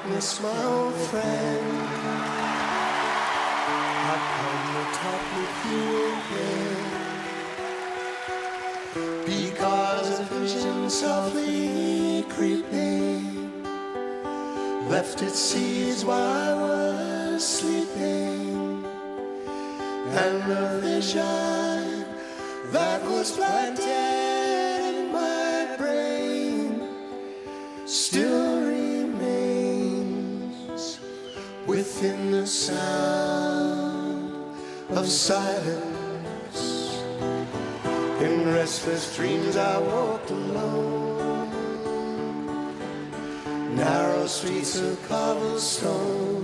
darkness, my old friend. I come to talk with you again, because a vision softly creeping left its seeds while I was sleeping, and the vision that was planted in my brain still remains within the sound of silence. In restless dreams I walked alone, narrow streets of cobblestone,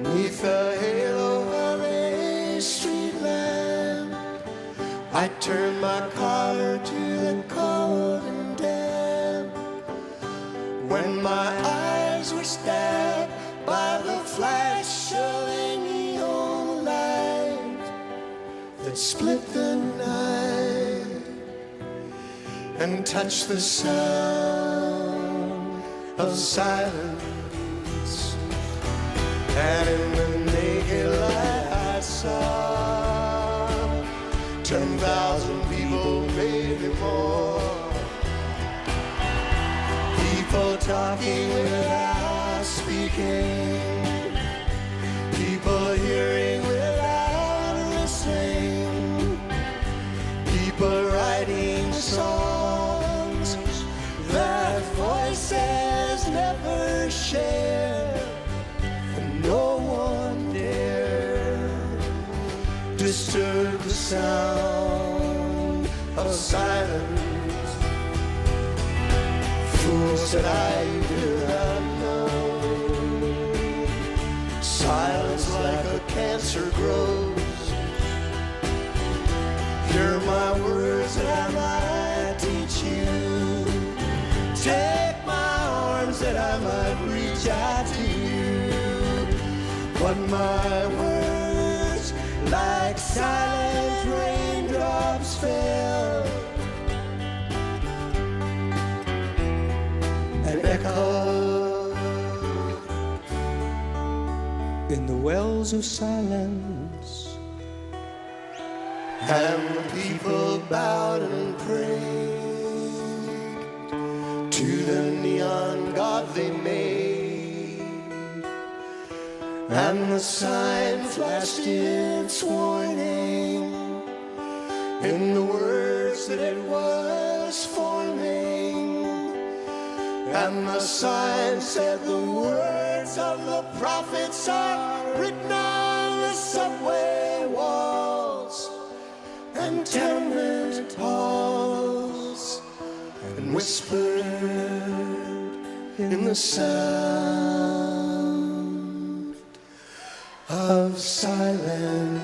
neath the halo of a street lamp. I turned my collar to the cold and damp, when my eyes were stabbed by the flash of a neon light that split the night and touched the sound of silence. And in the naked light I saw 10,000 people, maybe more, people talking without speaking, people hearing without listening, people writing songs that voices never share, and no one dare disturb the sound of silence. Fools that I do not know, silence like a cancer grows. Hear my words that I might teach you, take my arms that I might reach out to you, but my words like silent raindrops fell and echoed in the wells of silence. And the people bowed and prayed to the neon god they made, and the sign flashed its warning in the words that it was forming, and the sign said the words of the prophets are written on the subway walls and tenement halls, and whispered in the sound of silence.